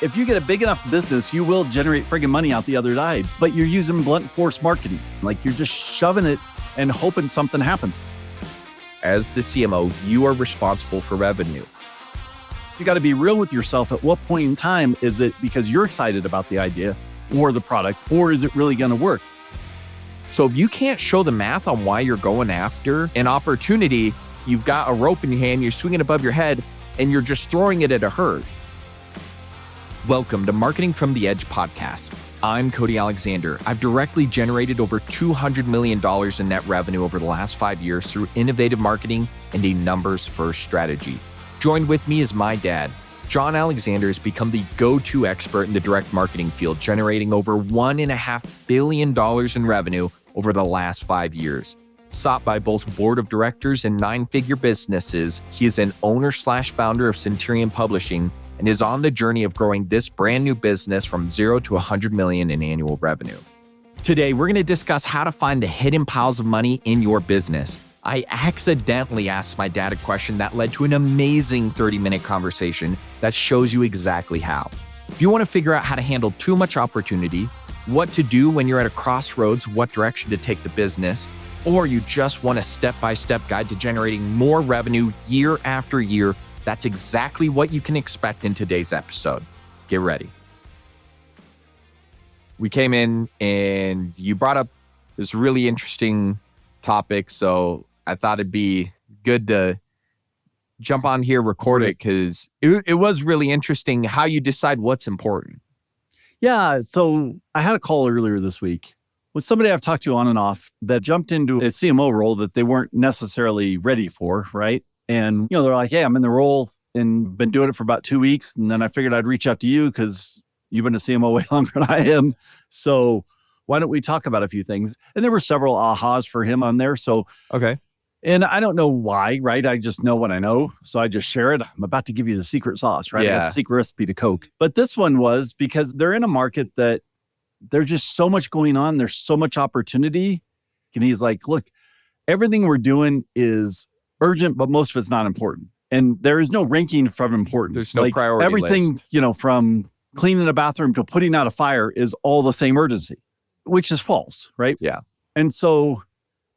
If you get a big enough business, you will generate friggin' money out the other side, but you're using blunt force marketing. Like you're just shoving it and hoping something happens. As the CMO, you are responsible for revenue. You got to be real with yourself. At what point in time is it because you're excited about the idea or the product, or is it really going to work? So if you can't show the math on why you're going after an opportunity, you've got a rope in your hand, you're swinging above your head, and you're just throwing it at a herd. Welcome to Marketing from the Edge podcast. I'm Cody Alexander. I've directly generated over $200 million in net revenue over the last 5 years through innovative marketing and a numbers-first strategy. Joined with me is my dad. John Alexander has become the go-to expert in the direct marketing field, generating over $1.5 billion in revenue over the last 5 years. Sought by both board of directors and nine-figure businesses, he is an owner/founder of Centurion Publishing and is on the journey of growing this brand new business from 0 to 100 million in annual revenue. Today, we're going to discuss how to find the hidden piles of money in your business. I accidentally asked my dad a question that led to an amazing 30-minute conversation that shows you exactly how. If you want to figure out how to handle too much opportunity, what to do when you're at a crossroads, what direction to take the business, or you just want a step-by-step guide to generating more revenue year after year, that's exactly what you can expect in today's episode. Get ready. We came in and you brought up this really interesting topic, so I thought it'd be good to jump on here, record it, because it was really interesting how you decide what's important. Yeah. So I had a call earlier this week with somebody I've talked to on and off that jumped into a CMO role that they weren't necessarily ready for, right? And, they're like, hey, I'm in the role and been doing it for about 2 weeks. And then I figured I'd reach out to you because you've been a CMO way longer than I am. So why don't we talk about a few things? And there were several ahas for him on there. So, okay. And I don't know why, right? I just know what I know. So I just share it. I'm about to give you the secret sauce, right? Yeah. I got the secret recipe to Coke. But this one was because they're in a market that there's just so much going on. There's so much opportunity. And he's like, look, everything we're doing is urgent, but most of it's not important. And there is no ranking from importance. There's no priority everything, list. From cleaning a bathroom to putting out a fire is all the same urgency, which is false, right? Yeah. And so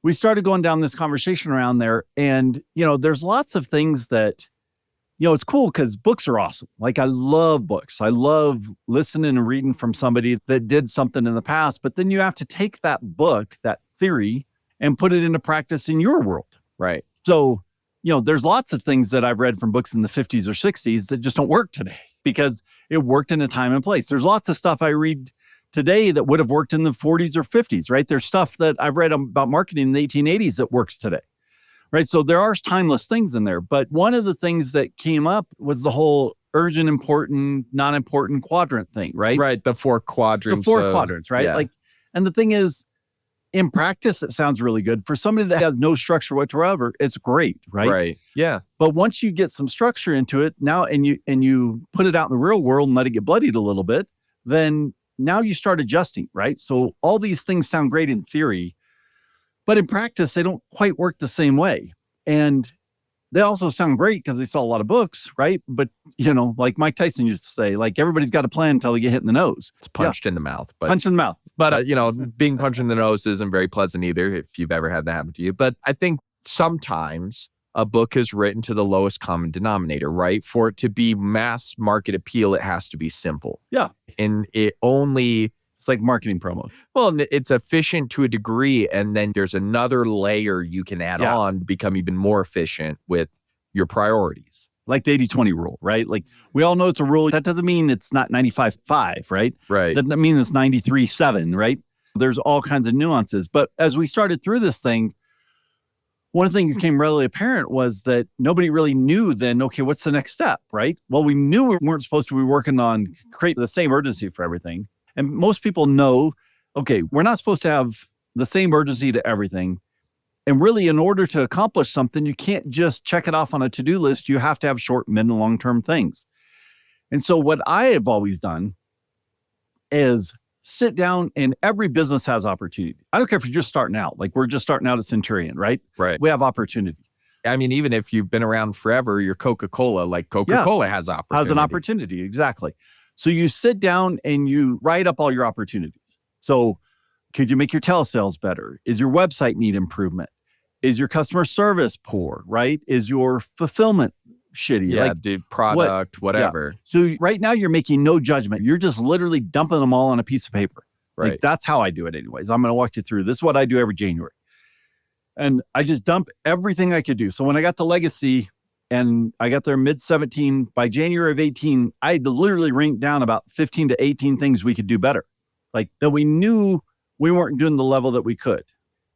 we started going down this conversation around there. And, there's lots of things that, it's cool because books are awesome. Like I love books. I love listening and reading from somebody that did something in the past, but then you have to take that book, that theory, and put it into practice in your world. Right. So, there's lots of things that I've read from books in the 50s or 60s that just don't work today because it worked in a time and place. There's lots of stuff I read today that would have worked in the 40s or 50s, right? There's stuff that I've read about marketing in the 1880s that works today, right? So there are timeless things in there. But one of the things that came up was the whole urgent, important, non-important quadrant thing, right? Right. The four quadrants. The four quadrants, right? Yeah. And the thing is, in practice, it sounds really good. For somebody that has no structure whatsoever, it's great, right? Right. Yeah. But once you get some structure into it now and you put it out in the real world and let it get bloodied a little bit, then now you start adjusting, right? So all these things sound great in theory, but in practice, they don't quite work the same way. And they also sound great because they sell a lot of books, right? But, like Mike Tyson used to say, like everybody's got a plan until they get hit in the nose. It's punched in the mouth. But, punch in the mouth. But, being punched in the nose isn't very pleasant either if you've ever had that happen to you. But I think sometimes a book is written to the lowest common denominator, right? For it to be mass market appeal, it has to be simple. Yeah. And it's like marketing promo. Well, it's efficient to a degree. And then there's another layer you can add on to become even more efficient with your priorities. Like the 80-20 rule, right? Like we all know it's a rule. That doesn't mean it's not 95-5, right? Right. That doesn't mean it's 93-7, right? There's all kinds of nuances. But as we started through this thing, one of the things that became readily apparent was that nobody really knew then, okay, what's the next step, right? Well, we knew we weren't supposed to be working on create the same urgency for everything. And most people know, okay, we're not supposed to have the same urgency to everything. And really, in order to accomplish something, you can't just check it off on a to-do list. You have to have short, mid, and long-term things. And so what I have always done is sit down, and every business has opportunity. I don't care if you're just starting out. Like we're just starting out at Centurion, right? Right. We have opportunity. I mean, even if you've been around forever, you're Coca-Cola, like Coca-Cola has opportunity. Has an opportunity, exactly. So you sit down and you write up all your opportunities. So could you make your telesales better? Is your website need improvement? Is your customer service poor, right? Is your fulfillment shitty? Yeah, Like, dude, product, whatever. so right now you're making no judgment. You're just literally dumping them all on a piece of paper. Right. Like, that's how I do it anyways. I'm going to walk you through. This is what I do every January. And I just dump everything I could do. So when I got to Legacy and I got there mid-17, by January of 18, I literally ranked down about 15 to 18 things we could do better. Like, that we knew we weren't doing the level that we could.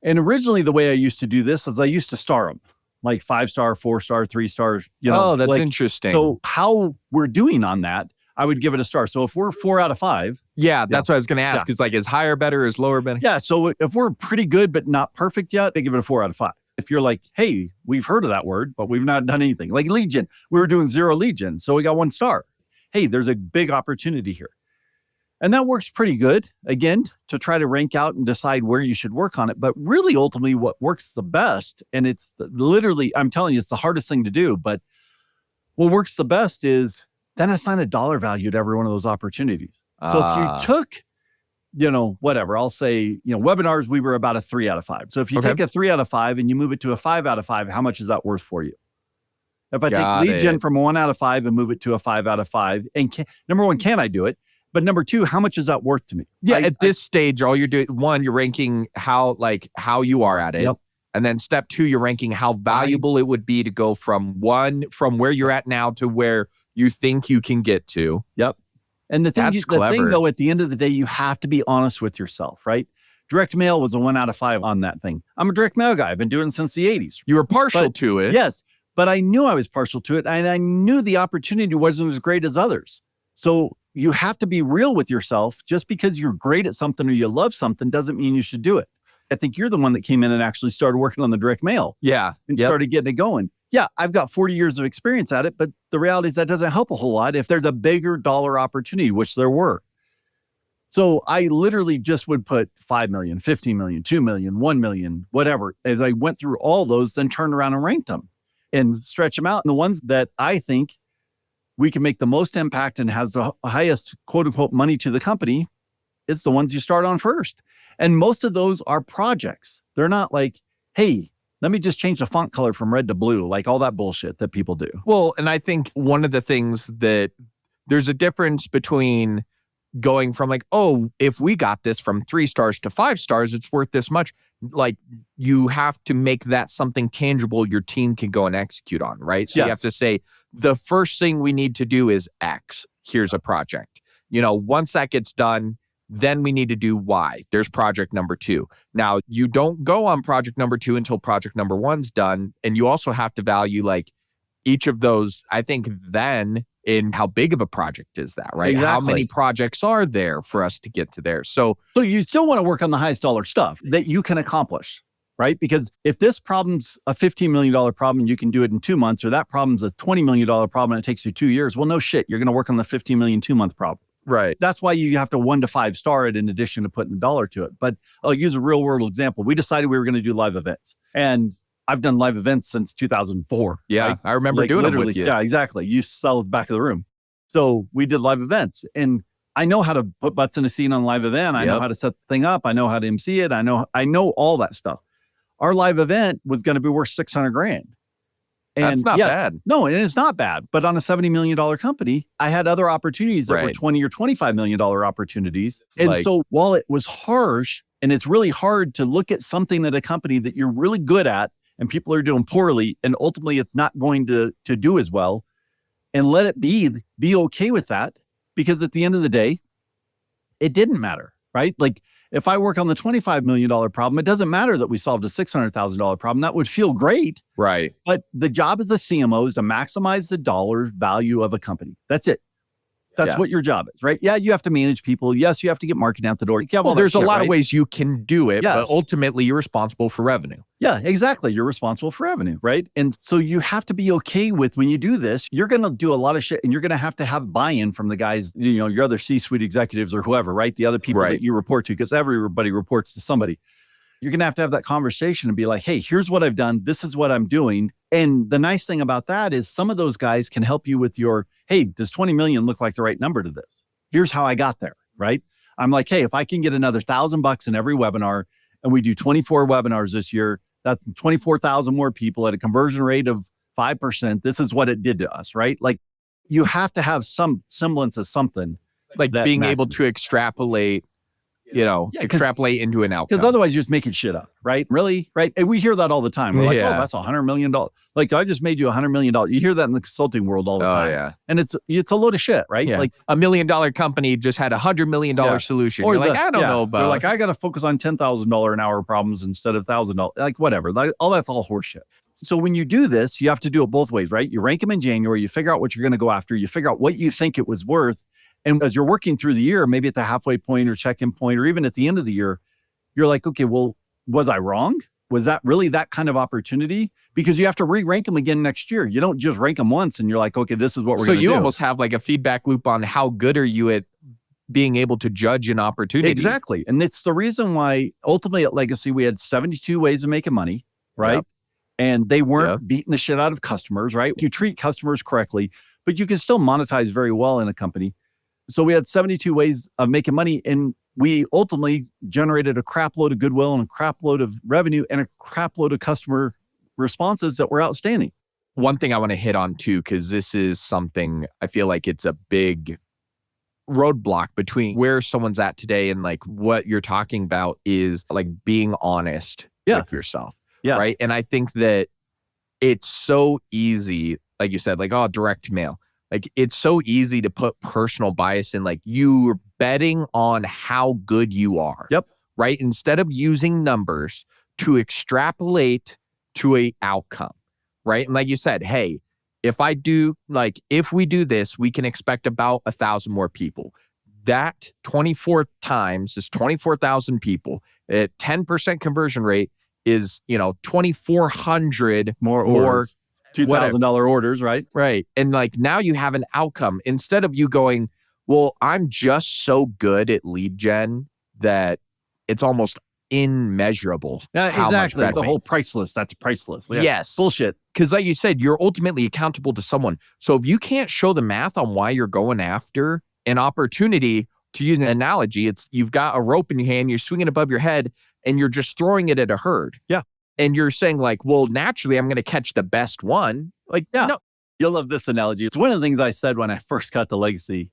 And originally the way I used to do this is I used to star them, like 5-star, 4-star, 3 stars. Oh, that's like, interesting. So how we're doing on that, I would give it a star. So if we're 4 out of 5. Yeah, that's what I was going to ask. Yeah. Is like, is higher better, is lower better? Yeah. So if we're pretty good, but not perfect yet, I give it a 4 out of 5. If you're like, hey, we've heard of that word, but we've not done anything. Like lead gen, we were doing 0 lead gen. So we got 1 star. Hey, there's a big opportunity here. And that works pretty good, again, to try to rank out and decide where you should work on it. But really, ultimately, what works the best, and it's literally, I'm telling you, it's the hardest thing to do, but what works the best is then assign a dollar value to every one of those opportunities. So if you took, whatever, I'll say, webinars, we were about a 3 out of 5. So if you take a 3 out of 5 and you move it to a 5 out of 5, how much is that worth for you? If I take lead gen from a 1 out of 5 and move it to a 5 out of 5, and number one, can I do it? But number two, how much is that worth to me? Yeah, at this stage, all you're doing, one, you're ranking how you are at it. Yep. And then step 2, you're ranking how valuable it would be to go from where you're at now to where you think you can get to. Yep. And the thing, clever. Though, at the end of the day, you have to be honest with yourself, right? Direct mail was a 1 out of 5 on that thing. I'm a direct mail guy. I've been doing it since the 80s. You were partial to it. Yes, but I knew I was partial to it, and I knew the opportunity wasn't as great as others. So you have to be real with yourself. Just because you're great at something or you love something doesn't mean you should do it. I think you're the one that came in and actually started working on the direct mail. Yeah. And started getting it going. Yeah, I've got 40 years of experience at it, but the reality is that doesn't help a whole lot if there's a bigger dollar opportunity, which there were. So I literally just would put 5 million, 15 million, 2 million, 1 million, whatever. As I went through all those, then turned around and ranked them and stretch them out. And the ones that I think we can make the most impact and has the highest quote unquote money to the company, it's the ones you start on first. And most of those are projects. They're not like, hey, let me just change the font color from red to blue, like all that bullshit that people do. Well, and I think one of the things that there's a difference between going from like, oh, if we got this from 3 stars to 5 stars, it's worth this much. Like, you have to make that something tangible your team can go and execute on, right? So you have to say, the first thing we need to do is X. Here's a project. Once that gets done, then we need to do Y. There's project number 2. Now, you don't go on project number 2 until project number 1's done. And you also have to value like each of those, I think, then in how big of a project is that, right? Exactly. How many projects are there for us to get to there? So you still want to work on the highest dollar stuff that you can accomplish, right? Because if this problem's a $15 million problem, you can do it in 2 months, or that problem's a $20 million problem and it takes you 2 years. Well, no shit. You're going to work on the 15 million 2-month problem. Right. That's why you have to 1 to 5 star it in addition to putting the dollar to it. But I'll use a real world example. We decided we were going to do live events, and I've done live events since 2004. Yeah. Right? I remember doing them with you. Yeah, exactly. You sell the back of the room. So we did live events, and I know how to put butts in a scene on a live event. I know how to set the thing up. I know how to MC it. I know all that stuff. Our live event was going to be worth $600,000. And that's not bad. No, and it's not bad. But on a $70 million company, I had other opportunities that were $20 or $25 million opportunities. And so while it was harsh, and it's really hard to look at something at a company that you're really good at and people are doing poorly, and ultimately it's not going to do as well, and let it be okay with that, because at the end of the day, it didn't matter, right? Like, if I work on the $25 million problem, it doesn't matter that we solved a $600,000 problem. That would feel great. Right. But the job as a CMO is to maximize the dollar value of a company. That's it. That's what your job is, right? Yeah, you have to manage people. Yes, you have to get marketing out the door. Well, there's a lot of ways you can do it, but ultimately you're responsible for revenue. Yeah, exactly. You're responsible for revenue, right? And so you have to be okay with, when you do this, you're going to do a lot of shit, and you're going to have buy-in from the guys, your other C-suite executives or whoever, right? The other people that you report to, because everybody reports to somebody. You're going to have that conversation and be like, hey, here's what I've done. This is what I'm doing. And the nice thing about that is some of those guys can help you with your, hey, does 20 million look like the right number to this? here's how I got there, right? I'm like, hey, if I can get another $1,000 in every webinar and we do 24 webinars this year, that's 24,000 more people at a conversion rate of 5%. This is what it did to us, right? Like you have to have some semblance of something. Like being able to extrapolate, extrapolate into an outcome. Because otherwise you're just making shit up, right? Really? Right? And we hear that all the time. We're like, oh, that's $100 million. Like I just made you $100 million. You hear that in the consulting world all the time. Yeah. And it's a load of shit, right? Yeah. Like $1 million company just had $100 million solution. Or you're like, I don't know about. They're like, I got to focus on $10,000 an hour problems instead of $1,000. Like whatever. Like, that's all horseshit. So when you do this, you have to do it both ways, right? You rank them in January, you figure out what you're going to go after, you figure out what you think it was worth. And as you're working through the year, maybe at the halfway point or check-in point, or even at the end of the year, you're like, okay, well, was I wrong? Was that really that kind of opportunity? Because you have to re-rank them again next year. You don't just rank them once and you're like, okay, this is what we're going to do. So you almost have like a feedback loop on how good are you at being able to judge an opportunity. Exactly. And it's the reason why ultimately at Legacy, we had 72 ways of making money, right? Yep. And they weren't beating the shit out of customers, right? You treat customers correctly, but you can still monetize very well in a company. So we had 72 ways of making money, and we ultimately generated a crap load of goodwill and a crap load of revenue and a crap load of customer responses that were outstanding. One thing I want to hit on too, because this is something I feel like it's a big roadblock between where someone's at today and like what you're talking about is like being honest with yourself. Yeah. Right. And I think that it's so easy, like you said, like, oh, direct mail. Like it's so easy to put personal bias in, like you're betting on how good you are. Yep. Right. Instead of using numbers to extrapolate to a outcome. Right. And like you said, hey, if we do this, we can expect about 1,000 more people. That 24 times is 24,000 people at 10% conversion rate is, 2,400 more $2,000 orders, right? Right. And like now you have an outcome instead of you going, well, I'm just so good at lead gen that it's almost immeasurable. Yeah, exactly. The whole priceless. That's priceless. Yeah. Yes. Bullshit. Because like you said, you're ultimately accountable to someone. So if you can't show the math on why you're going after an opportunity, to use an analogy, it's you've got a rope in your hand, you're swinging above your head, and you're just throwing it at a herd. Yeah. And you're saying like, well, naturally, I'm going to catch the best one. Like, no. You'll love this analogy. It's one of the things I said when I first got to Legacy.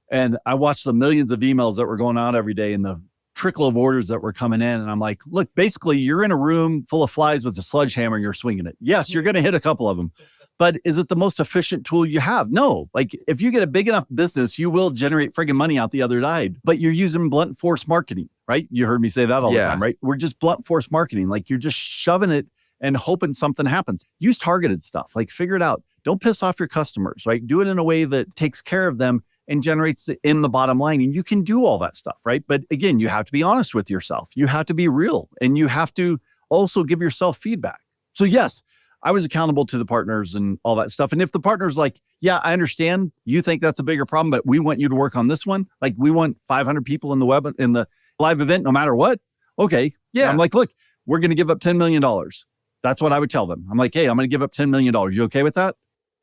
And I watched the millions of emails that were going out every day and the trickle of orders that were coming in. And I'm like, look, basically, you're in a room full of flies with a sledgehammer and you're swinging it. Yes, you're going to hit a couple of them. But is it the most efficient tool you have? No. Like if you get a big enough business, you will generate friggin' money out the other side. But you're using blunt force marketing, right? You heard me say that all the time, right? We're just blunt force marketing. Like you're just shoving it and hoping something happens. Use targeted stuff. Like figure it out. Don't piss off your customers, right? Do it in a way that takes care of them and generates in the bottom line. And you can do all that stuff, right? But again, you have to be honest with yourself. You have to be real. And you have to also give yourself feedback. So yes, I was accountable to the partners and all that stuff. And if the partner's like, yeah, I understand you think that's a bigger problem, but we want you to work on this one. Like we want 500 people in the live event, no matter what. Okay. Yeah. I'm like, look, we're going to give up $10 million. That's what I would tell them. I'm like, hey, I'm going to give up $10 million. You okay with that?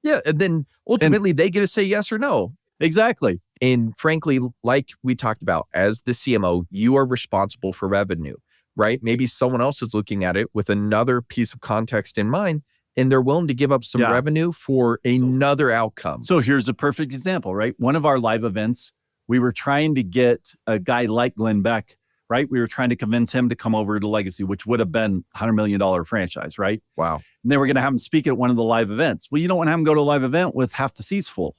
Yeah. And then ultimately they get to say yes or no. Exactly. And frankly, like we talked about, as the CMO, you are responsible for revenue, right? Maybe someone else is looking at it with another piece of context in mind, and they're willing to give up some revenue for another outcome. So here's a perfect example, right? One of our live events, we were trying to get a guy like Glenn Beck, right? We were trying to convince him to come over to Legacy, which would have been $100 million franchise, right? Wow. And they were going to have him speak at one of the live events. Well, you don't want to have him go to a live event with half the seats full.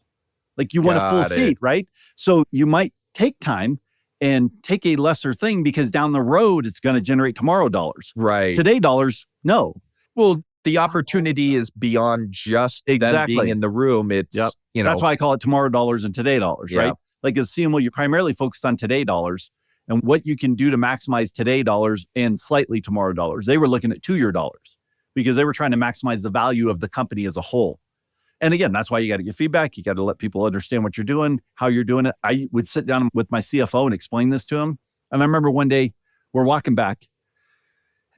Like you want a full seat, right? So you might take time and take a lesser thing because down the road, it's going to generate tomorrow dollars. Right. Today dollars, no. Well, the opportunity is beyond just them being in the room. It's, that's why I call it tomorrow dollars and today dollars, right? Like as CMO, you're primarily focused on today dollars and what you can do to maximize today dollars and slightly tomorrow dollars. They were looking at 2 year dollars because they were trying to maximize the value of the company as a whole. And again, that's why you got to get feedback. You got to let people understand what you're doing, how you're doing it. I would sit down with my CFO and explain this to him. And I remember one day we're walking back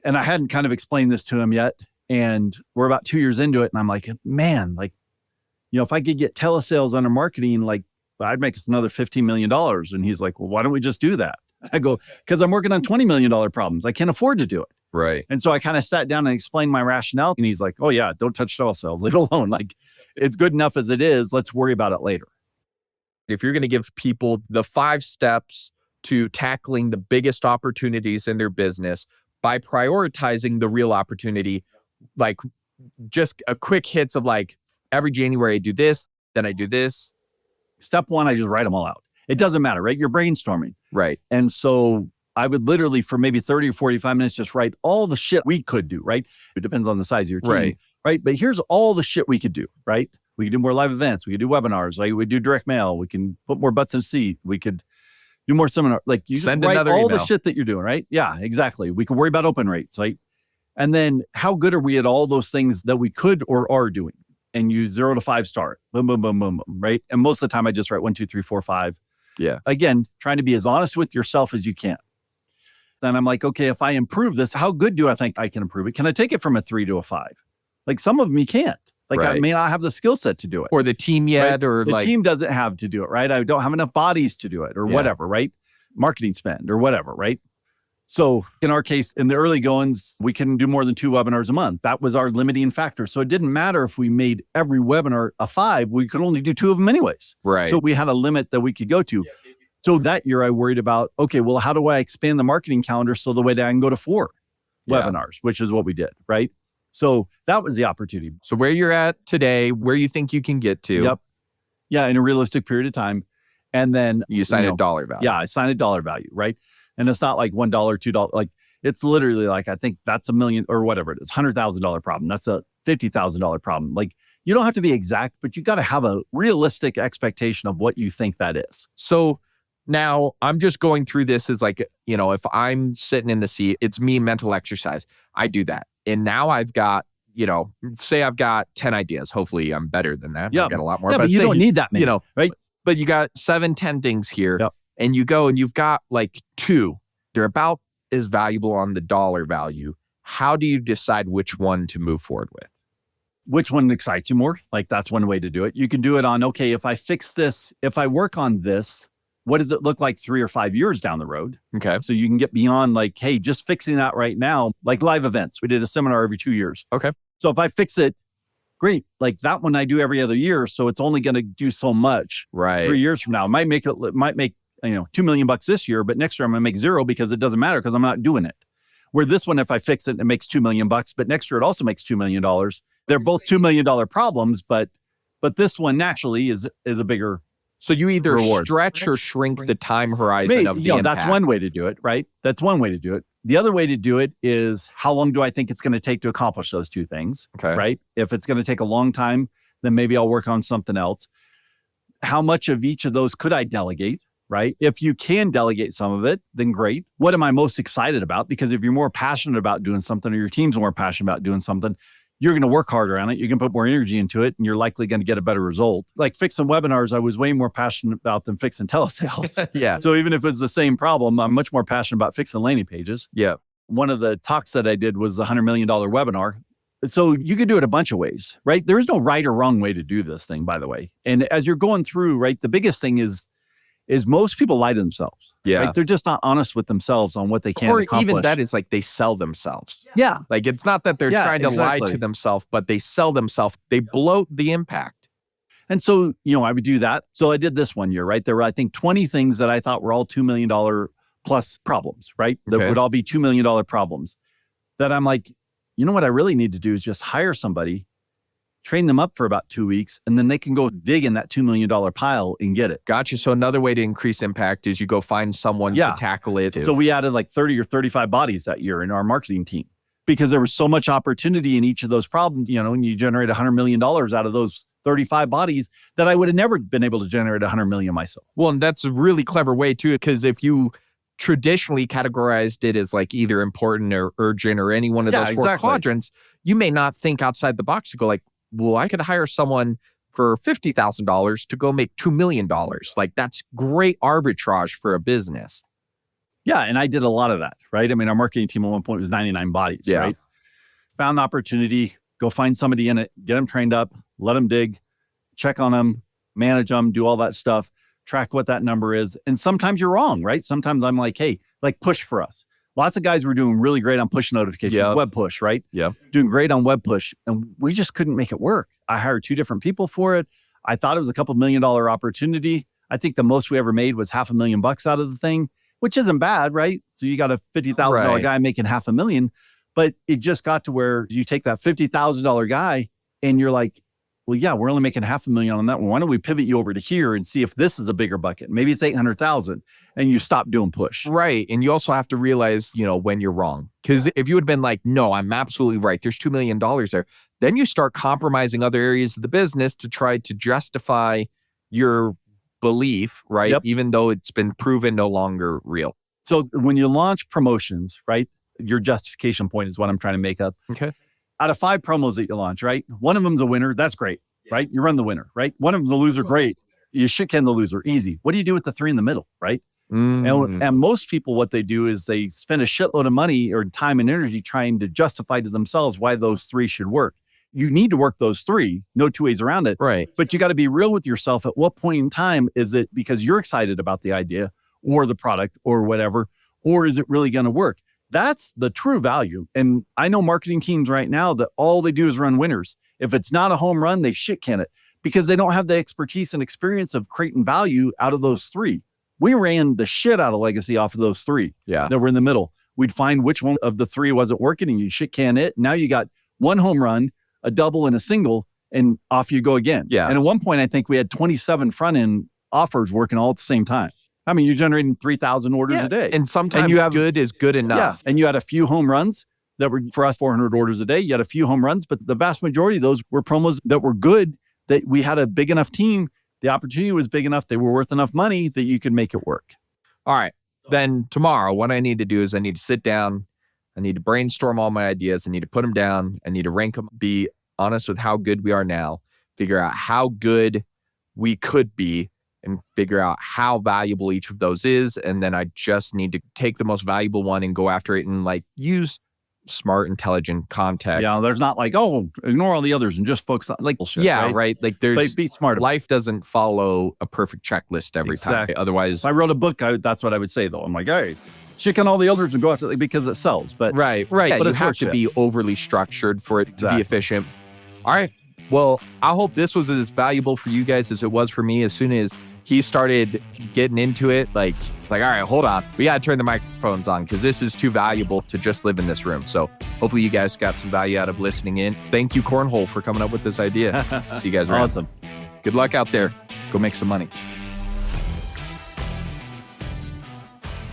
and I hadn't kind of explained this to him yet. And we're about 2 years into it. And I'm like, man, like, if I could get telesales under marketing, like I'd make us another $15 million. And he's like, well, why don't we just do that? I go, because I'm working on $20 million problems. I can't afford to do it. Right. And so I kind of sat down and explained my rationale. And he's like, oh yeah, don't touch cell cells. Leave it alone. Like, it's good enough as it is. Let's worry about it later. If you're going to give people the 5 steps to tackling the biggest opportunities in their business by prioritizing the real opportunity, like just a quick hits of like every January I do this, then I do this. Step 1, I just write them all out. It doesn't matter, right? You're brainstorming. Right. And so I would literally for maybe 30 or 45 minutes, just write all the shit we could do, right? It depends on the size of your team, right? But here's all the shit we could do, right? We could do more live events. We could do webinars. Like we do direct mail. We can put more butts in seat. We could do more seminar. Like you Send just write another all email. the shit that you're doing, right? Yeah, exactly. We can worry about open rates, right? And then how good are we at all those things that we could or are doing? And you 0 to 5 star it. Boom, boom, boom, boom, boom, right? And most of the time I just write 1, 2, 3, 4, 5. Yeah. Again, trying to be as honest with yourself as you can. Then I'm like, okay, if I improve this, how good do I think I can improve it? Can I take it from a 3 to a 5? Like some of them you can't. Like I may not have the skill set to do it. Or the team yet, right? or the like team doesn't have to do it, right? I don't have enough bodies to do it or whatever, right? Marketing spend or whatever, right? So in our case, in the early goings, we couldn't do more than 2 webinars a month. That was our limiting factor. So it didn't matter if we made every webinar a 5, we could only do 2 of them anyways. Right. So we had a limit that we could go to. So that year I worried about, okay, well, how do I expand the marketing calendar so the way that I can go to 4 webinars, which is what we did, right? So that was the opportunity. So where you're at today, where you think you can get to. Yep. Yeah, in a realistic period of time. And then you sign a dollar value. Yeah, I sign a dollar value, right? And it's not like $1, $2. Like it's literally like, I think that's $1 million or whatever it is, $100,000 problem. That's a $50,000 problem. Like you don't have to be exact, but you got to have a realistic expectation of what you think that is. So now I'm just going through this as like, you know, if I'm sitting in the seat, it's me mental exercise. I do that. And now I've got, you know, say I've got 10 ideas. Hopefully I'm better than that. Yeah. I've got a lot more. Yeah, but you don't need that many, you know, right? But you got 7, 10 things here and you go and you've got like 2. They're about as valuable on the dollar value. How do you decide which one to move forward with? Which one excites you more? Like that's one way to do it. You can do it on, okay, if I fix this, if I work on this, what does it look like 3 or 5 years down the road? Okay. So you can get beyond like, hey, just fixing that right now, like live events. We did a seminar every 2 years. Okay. So if I fix it, great. Like that one I do every other year. So it's only going to do so much. Right. 3 years from now, it might make, you know, $2 million this year, but next year I'm going to make 0 because it doesn't matter because I'm not doing it. Where this one, if I fix it, it makes $2 million, but next year it also makes $2 million. They're both $2 million problems, but this one naturally is a bigger. So you either reward. stretch or shrink the time horizon of the impact. That's one way to do it, right? That's one way to do it. The other way to do it is how long do I think it's going to take to accomplish those 2 things, right? If it's going to take a long time, then maybe I'll work on something else. How much of each of those could I delegate, right? If you can delegate some of it, then great. What am I most excited about? Because if you're more passionate about doing something or your team's more passionate about doing something, you're going to work harder on it. You can put more energy into it and you're likely going to get a better result. Like fixing webinars, I was way more passionate about than fixing telesales. Yeah. So even if it's the same problem, I'm much more passionate about fixing landing pages. Yeah. One of the talks that I did was the $100 million webinar. So you could do it a bunch of ways, right? There is no right or wrong way to do this thing, by the way. And as you're going through, right, the biggest thing is most people lie to themselves. Yeah. Right? They're just not honest with themselves on what they can accomplish. Or even that is like they sell themselves. Yeah. Like it's not that they're trying to lie to themselves, but they sell themselves. They bloat the impact. And so, you know, I would do that. So I did this one year, right? There were, I think, 20 things that I thought were all $2 million plus problems, right? That would all be $2 million problems that I'm like, you know what I really need to do is just hire somebody, train them up for about 2 weeks, and then they can go dig in that $2 million pile and get it. Gotcha. So another way to increase impact is you go find someone to tackle it. So we added like 30 or 35 bodies that year in our marketing team because there was so much opportunity in each of those problems, you know, and you generate $100 million out of those 35 bodies that I would have never been able to generate 100 million myself. Well, and that's a really clever way too, because if you traditionally categorized it as like either important or urgent or any one of those 4 quadrants, you may not think outside the box to go like, well, I could hire someone for $50,000 to go make $2 million. Like that's great arbitrage for a business. Yeah. And I did a lot of that, right? I mean, our marketing team at one point was 99 bodies, right? Found opportunity, go find somebody in it, get them trained up, let them dig, check on them, manage them, do all that stuff. track what that number is. And sometimes you're wrong, right? Sometimes I'm like, hey, like push for us. Lots of guys were doing really great on push notifications, web push, right? Yeah. Doing great on web push. And we just couldn't make it work. I hired 2 different people for it. I thought it was a couple $1 million opportunity. I think the most we ever made was $500,000 out of the thing, which isn't bad, right? So you got a $50,000 guy making $500,000, but it just got to where you take that $50,000 guy and you're like, well, yeah, we're only making $500,000 on that one. Why don't we pivot you over to here and see if this is a bigger bucket? Maybe it's 800,000, and you stop doing push. Right. And you also have to realize, when you're wrong. Because if you would have been like, no, I'm absolutely right, there's $2 million there, then you start compromising other areas of the business to try to justify your belief, right? Yep. Even though it's been proven no longer real. So when you launch promotions, right, your justification point is what I'm trying to make up. Okay. Out of 5 promos that you launch, right? One of them's a winner. That's great, right? You run the winner, right? One of them's a loser. Great. You shit can the loser. Easy. What do you do with the 3 in the middle, right? And most people, what they do is they spend a shitload of money or time and energy trying to justify to themselves why those 3 should work. You need to work those 3. No 2 ways around it. Right. But you got to be real with yourself. At what point in time is it because you're excited about the idea or the product or whatever, or is it really going to work? That's the true value. And I know marketing teams right now that all they do is run winners. If it's not a home run, they shit can it because they don't have the expertise and experience of creating value out of those 3. We ran the shit out of legacy off of those 3 that were in the middle. We'd find which one of the 3 wasn't working and you shit can it. Now you got 1 home run, a double and a single, and off you go again. Yeah. And at one point, I think we had 27 front end offers working all at the same time. I mean, you're generating 3,000 orders a day. And sometimes good is good enough. Yeah. And you had a few home runs that were, for us, 400 orders a day. You had a few home runs, but the vast majority of those were promos that were good, that we had a big enough team. The opportunity was big enough. They were worth enough money that you could make it work. All right. Then tomorrow, what I need to do is I need to sit down. I need to brainstorm all my ideas. I need to put them down. I need to rank them, be honest with how good we are now, figure out how good we could be, and figure out how valuable each of those is. And then I just need to take the most valuable one and go after it and use smart, intelligent context. Yeah, there's not like, oh, ignore all the others and just focus on bullshit. Yeah, right. Like there's be smart. Life doesn't follow a perfect checklist every time. Otherwise, if I wrote a book, that's what I would say though. I'm like, hey, shit on all the others and go after it because it sells. But right. Yeah, but it has to be overly structured for it to be efficient. All right. Well, I hope this was as valuable for you guys as it was for me. As soon as he started getting into it, like, all right, hold on. We got to turn the microphones on because this is too valuable to just live in this room. So hopefully you guys got some value out of listening in. Thank you, Cornhole, for coming up with this idea. See you guys around. Awesome. Good luck out there. Go make some money.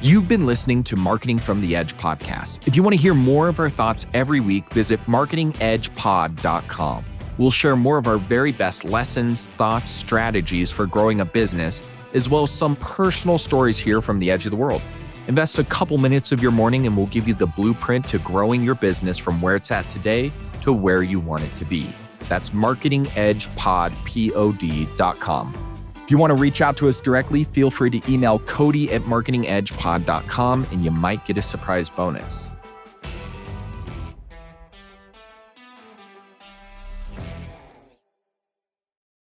You've been listening to Marketing from the Edge podcast. If you want to hear more of our thoughts every week, visit marketingedgepod.com. We'll share more of our very best lessons, thoughts, strategies for growing a business, as well as some personal stories here from the edge of the world. Invest a couple minutes of your morning and we'll give you the blueprint to growing your business from where it's at today to where you want it to be. That's marketingedgepod.com. If you want to reach out to us directly, feel free to email Cody at marketingedgepod.com and you might get a surprise bonus.